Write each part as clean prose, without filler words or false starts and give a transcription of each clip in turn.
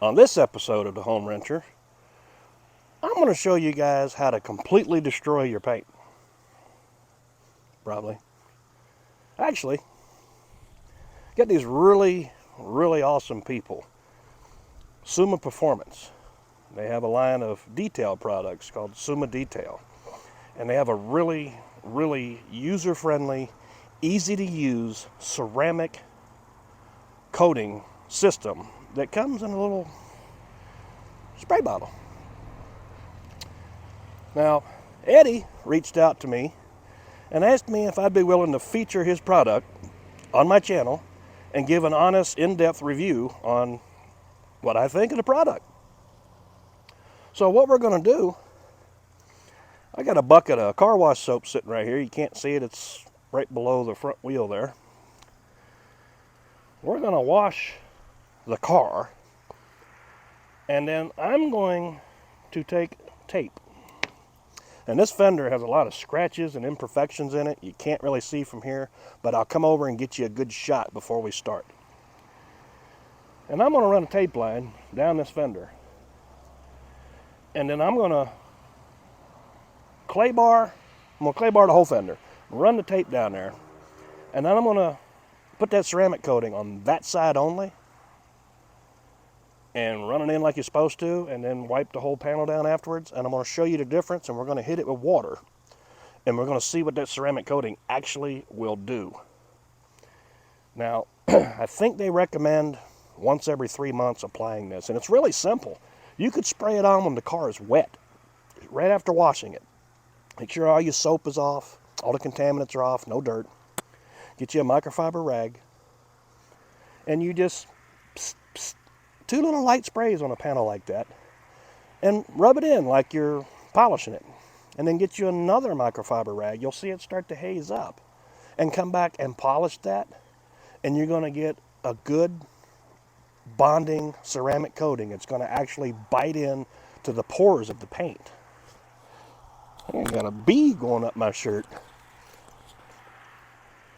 On this episode of The Home Wrencher, I'm going to show you guys how to completely destroy your paint. Probably. Actually, get these really awesome people. SUMA Performance. They have a line of detail products called SUMA Detail. And they have a really user-friendly, easy-to-use ceramic coating system that comes in a little spray bottle. Now, Eddie reached out to me and asked me if I'd be willing to feature his product on my channel and give an honest, in-depth review on what I think of the product. So what we're going to do, I got a bucket of car wash soap sitting right here. You can't see it. It's right below the front wheel there. We're going to wash the car, and then I'm going to take tape. And this fender has a lot of scratches and imperfections in it. You can't really see from here, but I'll come over and get you a good shot before we start. And I'm going to run a tape line down this fender. And then I'm going to clay bar the whole fender. Run the tape down there. And then I'm going to put that ceramic coating on that side only. And run it in like you're supposed to, and then wipe the whole panel down afterwards. And I'm going to show you the difference, and we're going to hit it with water. And we're going to see what that ceramic coating actually will do. Now, I think they recommend once every 3 months applying this. And it's really simple. You could spray it on when the car is wet, right after washing it. Make sure all your soap is off, all the contaminants are off, no dirt. Get you a microfiber rag. And you just 2 little light sprays on a panel like that, and rub it in like you're polishing it. And then get you another microfiber rag. You'll see it start to haze up. And come back and polish that, and you're going to get a good bonding ceramic coating. It's going to actually bite in to the pores of the paint. I got a bee going up my shirt.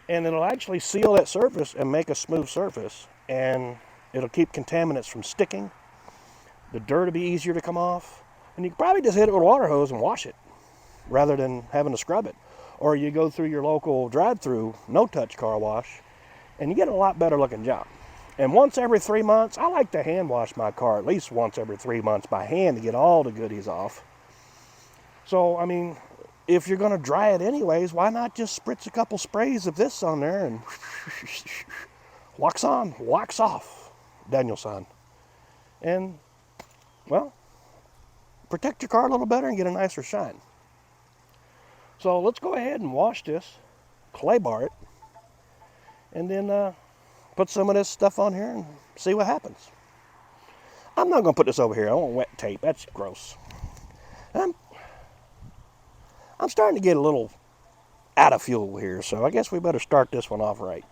And it'll actually seal that surface and make a smooth surface. And it'll keep contaminants from sticking. The dirt will be easier to come off. And you can probably just hit it with a water hose and wash it rather than having to scrub it. Or you go through your local drive-through, no-touch car wash, and you get a lot better looking job. And once every 3 months, I like to hand wash my car at least once every 3 months by hand to get all the goodies off. So, I mean, if you're going to dry it anyways, why not just spritz a couple sprays of this on there and wax on, wax off, Danielson. And, well, protect your car a little better and get a nicer shine. So let's go ahead and wash this, clay bar it, and then put some of this stuff on here and see what happens. I'm not going to put this over here. I want wet tape. That's gross. I'm starting to get a little out of fuel here, so I guess we better start this one off right.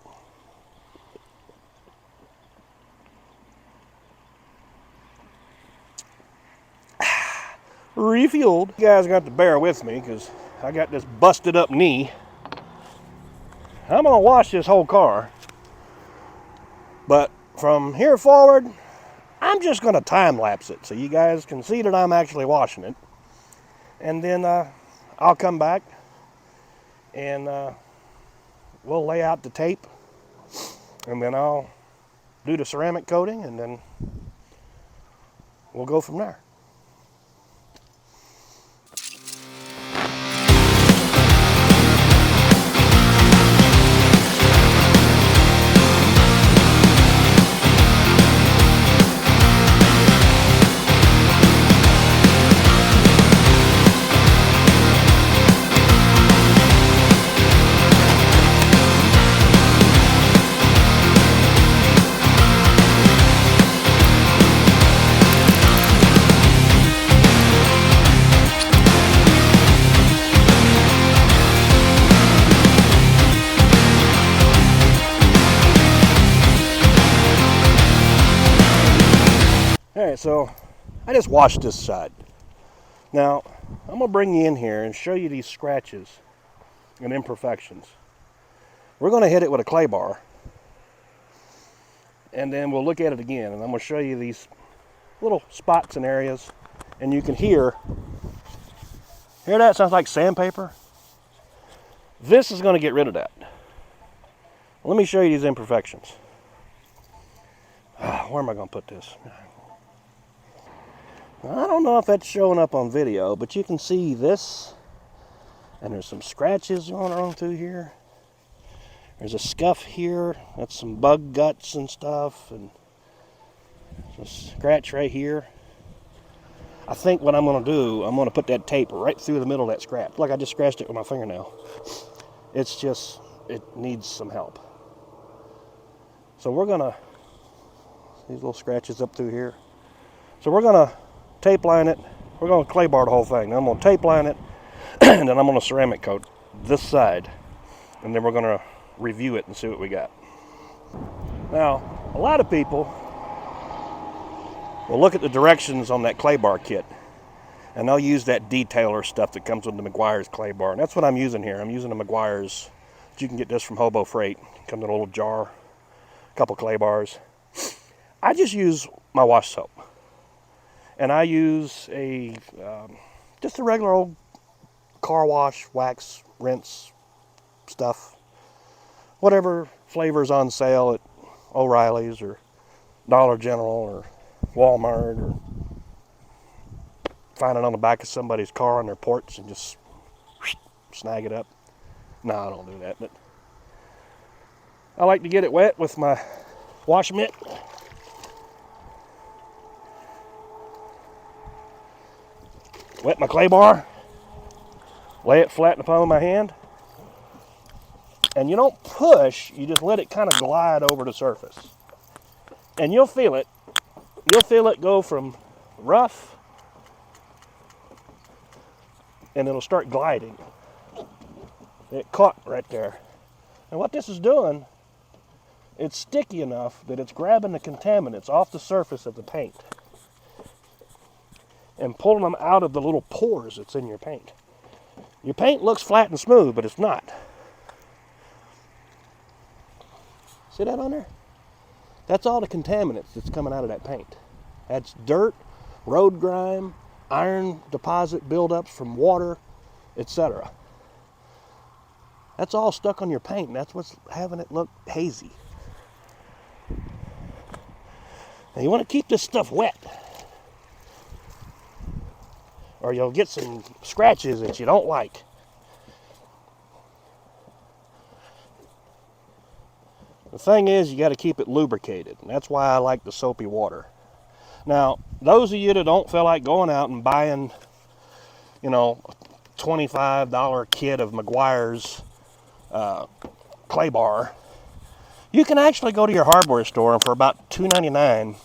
Refueled. You guys got to bear with me because I got this busted up knee. I'm going to wash this whole car. But from here forward, I'm just going to time lapse it so you guys can see that I'm actually washing it. And then I'll come back and we'll lay out the tape. And then I'll do the ceramic coating, and then we'll go from there. Alright, so I just washed this side. Now, I'm going to bring you in here and show you these scratches and imperfections. We're going to hit it with a clay bar, and then we'll look at it again, and I'm going to show you these little spots and areas, and you can hear that? Sounds like sandpaper. This is going to get rid of that. Let me show you these imperfections. Where am I going to put this? I don't know if that's showing up on video, but you can see this, and there's some scratches going on through here. There's a scuff here. That's some bug guts and stuff, and a scratch right here. I think what I'm going to do, I'm going to put that tape right through the middle of that scratch. Like I just scratched it with my fingernail. It's just, it needs some help. So we're going to, these little scratches up through here. So we're going to tape line it. We're going to clay bar the whole thing. Then I'm going to tape line it, and then I'm going to ceramic coat this side. And then we're going to review it and see what we got. Now, a lot of people will look at the directions on that clay bar kit, and they'll use that detailer stuff that comes with the Meguiar's clay bar. And that's what I'm using here. I'm using the Meguiar's. You can get this from Hobo Freight. It comes in a little jar, a couple clay bars. I just use my wash soap. And I use just a regular old car wash, wax, rinse stuff. Whatever flavor's on sale at O'Reilly's or Dollar General or Walmart, or find it on the back of somebody's car on their porch and just snag it up. No, I don't do that, but I like to get it wet with my wash mitt. Wet my clay bar, lay it flat in the palm of my hand, and you don't push, you just let it kind of glide over the surface. And you'll feel it. You'll feel it go from rough, and it'll start gliding. It caught right there. And what this is doing, it's sticky enough that it's grabbing the contaminants off the surface of the paint and pulling them out of the little pores that's in your paint. Your paint looks flat and smooth, but it's not. See that on there? That's all the contaminants that's coming out of that paint. That's dirt, road grime, iron deposit buildups from water, etc. That's all stuck on your paint, and that's what's having it look hazy. Now you want to keep this stuff wet, or you'll get some scratches that you don't like. The thing is, you got to keep it lubricated, and that's why I like the soapy water. Now, those of you that don't feel like going out and buying, a $25 kit of Meguiar's clay bar, you can actually go to your hardware store, and for about $2.99,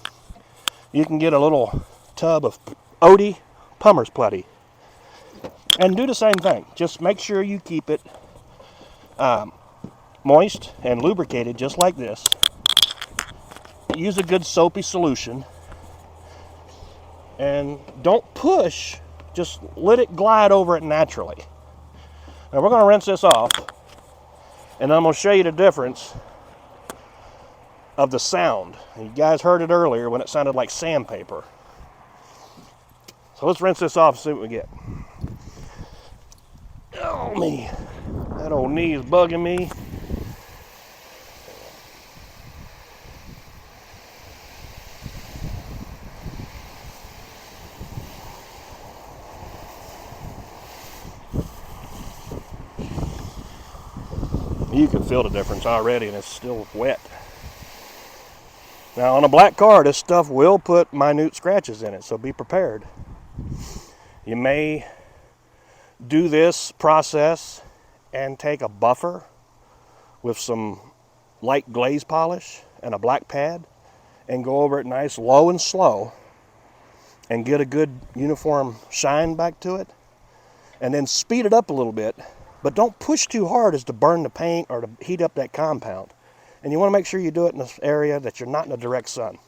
you can get a little tub of Odie Plumber's Putty, and do the same thing. Just make sure you keep it moist and lubricated, just like this. Use a good soapy solution, and don't push, just let it glide over it naturally. Now we're going to rinse this off, and I'm going to show you the difference of the sound. You guys heard it earlier when it sounded like sandpaper. So let's rinse this off and see what we get. Oh me, that old knee is bugging me. You can feel the difference already, and it's still wet. Now on a black car, this stuff will put minute scratches in it, so be prepared. You may do this process and take a buffer with some light glaze polish and a black pad and go over it nice low and slow and get a good uniform shine back to it, and then speed it up a little bit, but don't push too hard as to burn the paint or to heat up that compound. And you want to make sure you do it in this area that you're not in the direct sun,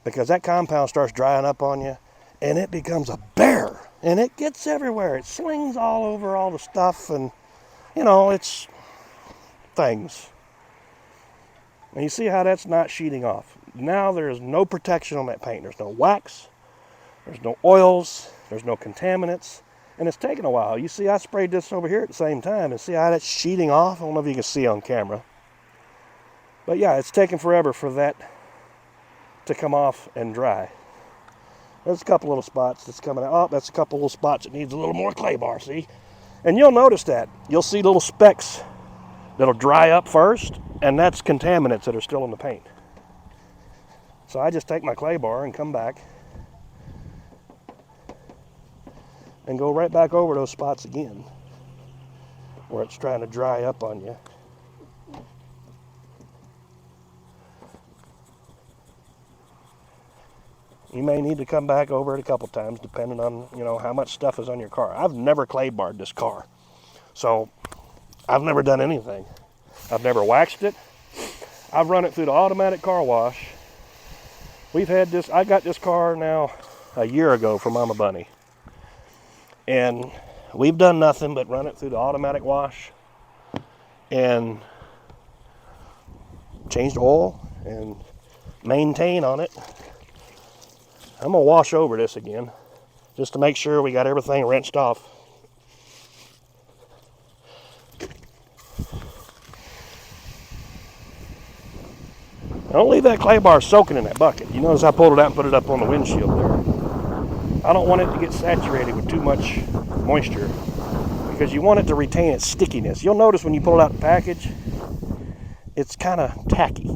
because that compound starts drying up on you and it becomes a bear, and it gets everywhere. It slings all over all the stuff, and it's things. And you see how that's not sheeting off. Now there's no protection on that paint. There's no wax, there's no oils, there's no contaminants, and it's taken a while. You see, I sprayed this over here at the same time, and see how that's sheeting off? I don't know if you can see on camera. But yeah, it's taken forever for that to come off and dry. There's a couple little spots that's coming out. Oh, that's a couple little spots that needs a little more clay bar, see? And you'll notice that. You'll see little specks that'll dry up first, and that's contaminants that are still in the paint. So I just take my clay bar and come back and go right back over those spots again where it's trying to dry up on you. You may need to come back over it a couple times depending on, how much stuff is on your car. I've never clay barred this car, so I've never done anything. I've never waxed it. I've run it through the automatic car wash. I got this car now a year ago from Mama Bunny. And we've done nothing but run it through the automatic wash and changed oil and maintain on it. I'm gonna wash over this again just to make sure we got everything rinsed off. Don't leave that clay bar soaking in that bucket. You notice I pulled it out and put it up on the windshield there. I don't want it to get saturated with too much moisture because you want it to retain its stickiness. You'll notice when you pull it out the package, it's kind of tacky.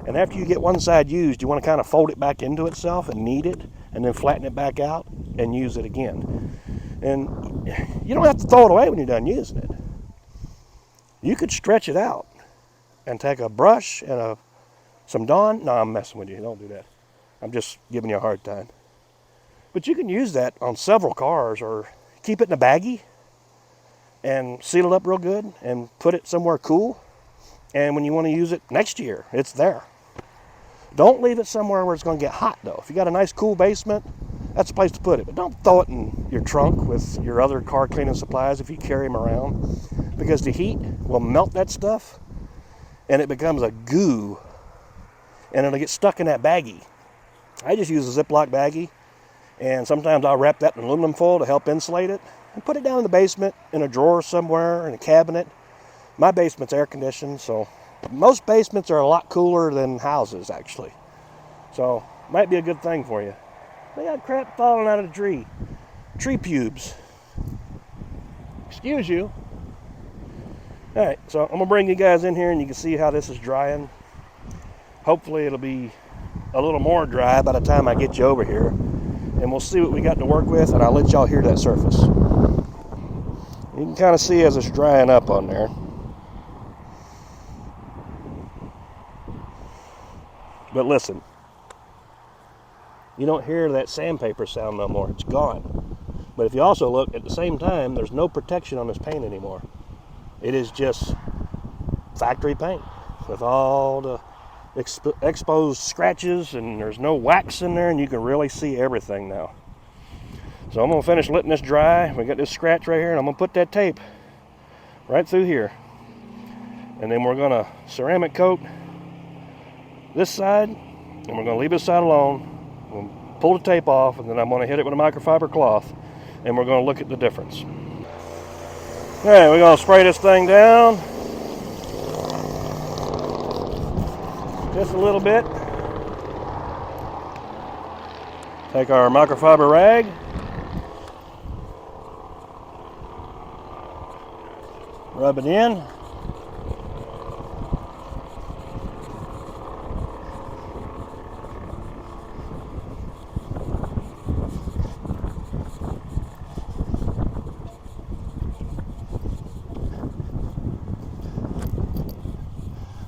And after you get one side used, you want to kind of fold it back into itself and knead it and then flatten it back out and use it again. And you don't have to throw it away when you're done using it. You could stretch it out and take a brush and some Dawn. No, I'm messing with you. Don't do that. I'm just giving you a hard time. But you can use that on several cars or keep it in a baggie and seal it up real good and put it somewhere cool. And when you want to use it next year, it's there. Don't leave it somewhere where it's going to get hot, though. If you got a nice cool basement, that's the place to put it. But don't throw it in your trunk with your other car cleaning supplies if you carry them around, because the heat will melt that stuff and it becomes a goo and it'll get stuck in that baggie. I just use a Ziploc baggie, and sometimes I'll wrap that in aluminum foil to help insulate it and put it down in the basement in a drawer somewhere in a cabinet. My basement's air conditioned, so most basements are a lot cooler than houses, actually. So, might be a good thing for you. They got crap falling out of the tree. Tree pubes. Excuse you. Alright, so I'm going to bring you guys in here and you can see how this is drying. Hopefully it'll be a little more dry by the time I get you over here. And we'll see what we got to work with, and I'll let y'all hear that surface. You can kind of see as it's drying up on there. But listen, you don't hear that sandpaper sound no more. It's gone. But if you also look, at the same time, there's no protection on this paint anymore. It is just factory paint with all the exposed scratches, and there's no wax in there, and you can really see everything now. So I'm going to finish letting this dry. We got this scratch right here, and I'm going to put that tape right through here. And then we're going to ceramic coat this side, and we're going to leave this side alone. We'll pull the tape off, and then I'm going to hit it with a microfiber cloth, and we're going to look at the difference. Okay, we're going to spray this thing down just a little bit. Take our microfiber rag, rub it in.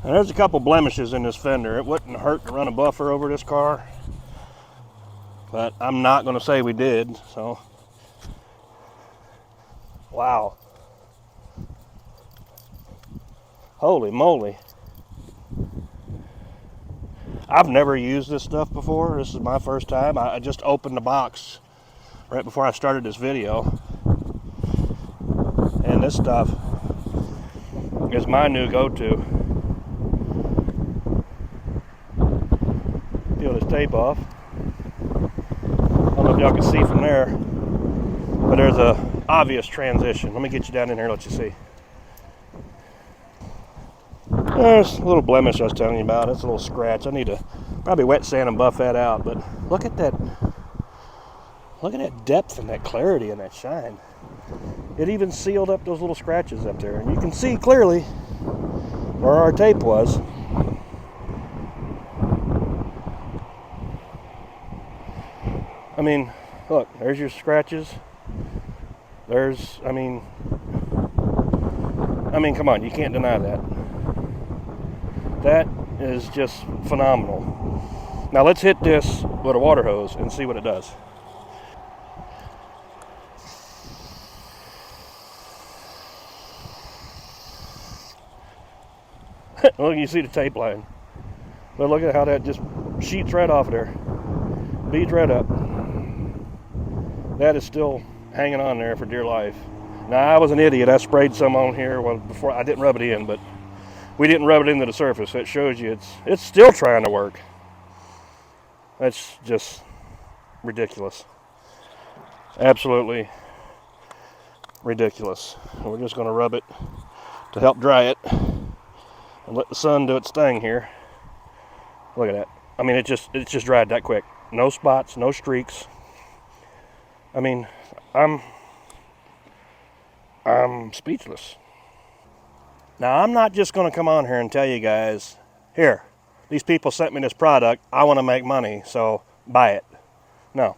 Now, there's a couple blemishes in this fender. It wouldn't hurt to run a buffer over this car, but I'm not going to say we did. So, wow, holy moly. I've never used this stuff before. This is my first time. I just opened the box right before I started this video, and this stuff is my new go-to. peel this tape off. I don't know if y'all can see from there, but there's a obvious transition. Let me get you down in here and let you see. There's a little blemish I was telling you about. It's a little scratch. I need to probably wet sand and buff that out, but look at that. Look at that depth and that clarity and that shine. It even sealed up those little scratches up there. And you can see clearly where our tape was. I mean, look, there's your scratches. I mean, come on, you can't deny that. That is just phenomenal. Now let's hit this with a water hose and see what it does. Look, you see the tape line. But look at how that just sheets right off of there. Beads right up. That is still hanging on there for dear life. Now, I was an idiot. I sprayed some on here before. I didn't rub it in, but we didn't rub it into the surface. That shows you it's still trying to work. That's just ridiculous. Absolutely ridiculous. We're just going to rub it to help dry it and let the sun do its thing here. Look at that. I mean, it just dried that quick. No spots, no streaks. I mean, I'm speechless. Now, I'm not just going to come on here and tell you guys, here, these people sent me this product, I want to make money, so buy it. No.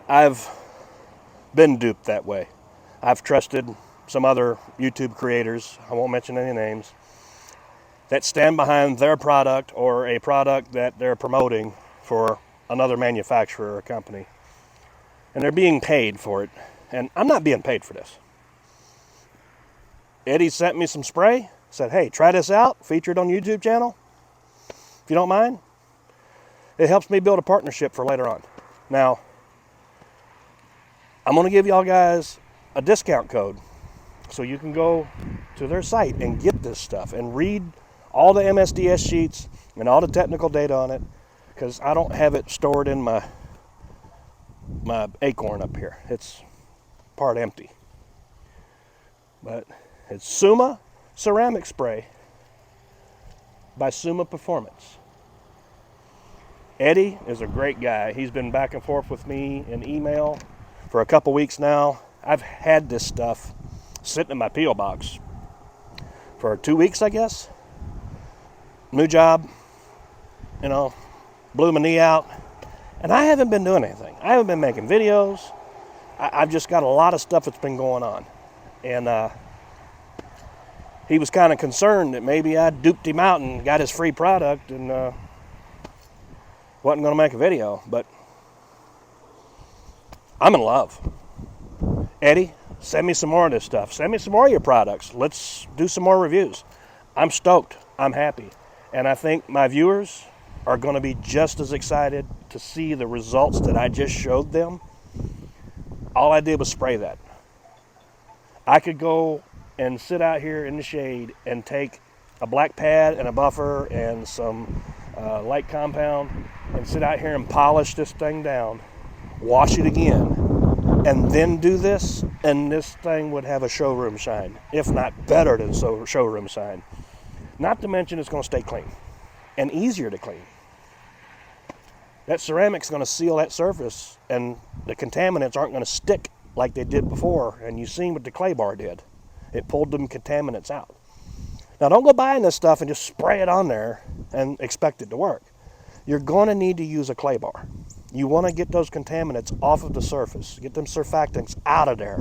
I've been duped that way. I've trusted some other YouTube creators, I won't mention any names, that stand behind their product or a product that they're promoting for another manufacturer or company. And they're being paid for it. And I'm not being paid for this. Eddie sent me some spray, said, hey, try this out, feature it on YouTube channel, if you don't mind. It helps me build a partnership for later on. Now, I'm going to give y'all guys a discount code so you can go to their site and get this stuff and read all the MSDS sheets and all the technical data on it, because I don't have it stored in my acorn up here. It's part empty. But it's SUMA ceramic spray by SUMA Performance. Eddie is a great guy. He's been back and forth with me in email for a couple weeks now. I've had this stuff sitting in my P.O. box for 2 weeks, I guess. New job, blew my knee out, and I haven't been doing anything. I haven't been making videos. I've just got a lot of stuff that's been going on. And he was kind of concerned that maybe I duped him out and got his free product and wasn't going to make a video. But I'm in love. Eddie, send me some more of this stuff. Send me some more of your products. Let's do some more reviews. I'm stoked. I'm happy. And I think my viewers are going to be just as excited to see the results that I just showed them. All I did was spray that. I could go and sit out here in the shade and take a black pad and a buffer and some light compound and sit out here and polish this thing down, wash it again, and then do this, and this thing would have a showroom shine, if not better than showroom shine. Not to mention it's going to stay clean and easier to clean. That ceramic's going to seal that surface, and the contaminants aren't going to stick like they did before, and you've seen what the clay bar did. It pulled them contaminants out. Now, don't go buying this stuff and just spray it on there and expect it to work. You're going to need to use a clay bar. You want to get those contaminants off of the surface, get them surfactants out of there,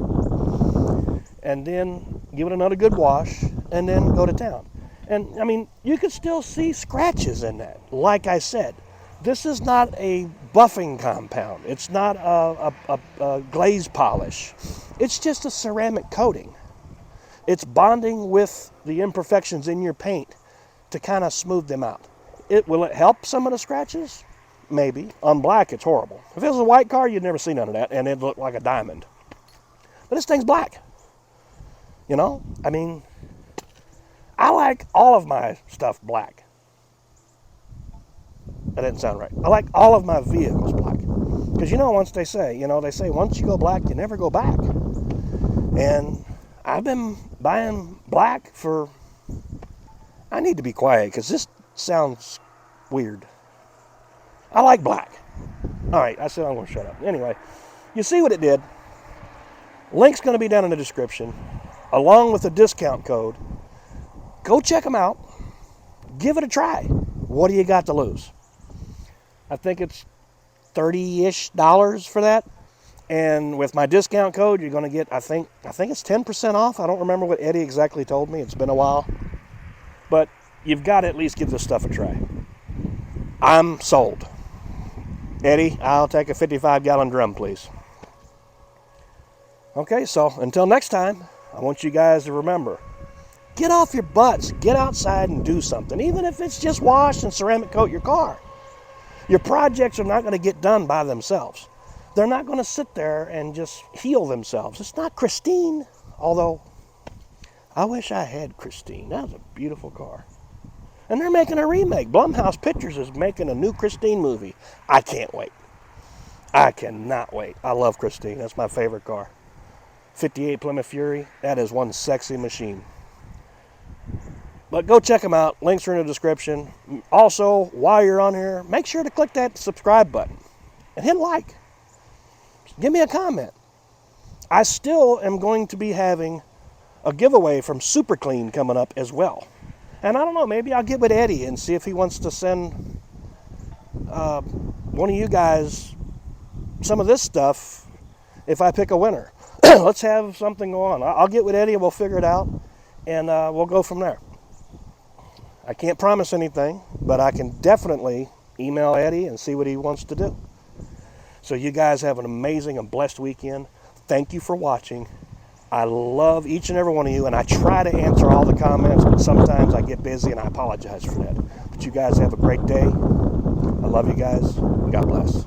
and then give it another good wash, and then go to town. And, I mean, you can still see scratches in that. Like I said, this is not a buffing compound. It's not a glaze polish. It's just a ceramic coating. It's bonding with the imperfections in your paint to kind of smooth them out. Will it help some of the scratches? Maybe. On black, it's horrible. If it was a white car, you'd never see none of that, and it'd look like a diamond. But this thing's black. I mean, I like all of my stuff black. That didn't sound right. I like all of my vehicles black. Because once they say once you go black, you never go back. And I've been buying black for, I need to be quiet because this sounds weird. I like black. All right, I said I'm going to shut up. Anyway, you see what it did. Link's going to be down in the description, along with the discount code. Go check them out. Give it a try. What do you got to lose? I think it's $30-ish for that. And with my discount code, you're going to get, I think it's 10% off. I don't remember what Eddie exactly told me. It's been a while. But you've got to at least give this stuff a try. I'm sold. Eddie, I'll take a 55-gallon drum, please. Okay, so until next time, I want you guys to remember, get off your butts. Get outside and do something. Even if it's just wash and ceramic coat your car. Your projects are not going to get done by themselves. They're not going to sit there and just heal themselves. It's not Christine, although I wish I had Christine. That was a beautiful car. And they're making a remake. Blumhouse Pictures is making a new Christine movie. I can't wait. I cannot wait. I love Christine. That's my favorite car. 58 Plymouth Fury. That is one sexy machine. But go check them out. Links are in the description. Also, while you're on here, make sure to click that subscribe button and hit like. Give me a comment. I still am going to be having a giveaway from Super Clean coming up as well. And I don't know, maybe I'll get with Eddie and see if he wants to send one of you guys some of this stuff if I pick a winner. Let's have something go on. I'll get with Eddie and we'll figure it out, and we'll go from there. I can't promise anything, but I can definitely email Eddie and see what he wants to do. So you guys have an amazing and blessed weekend. Thank you for watching. I love each and every one of you, and I try to answer all the comments, but sometimes I get busy, and I apologize for that. But you guys have a great day. I love you guys. God bless.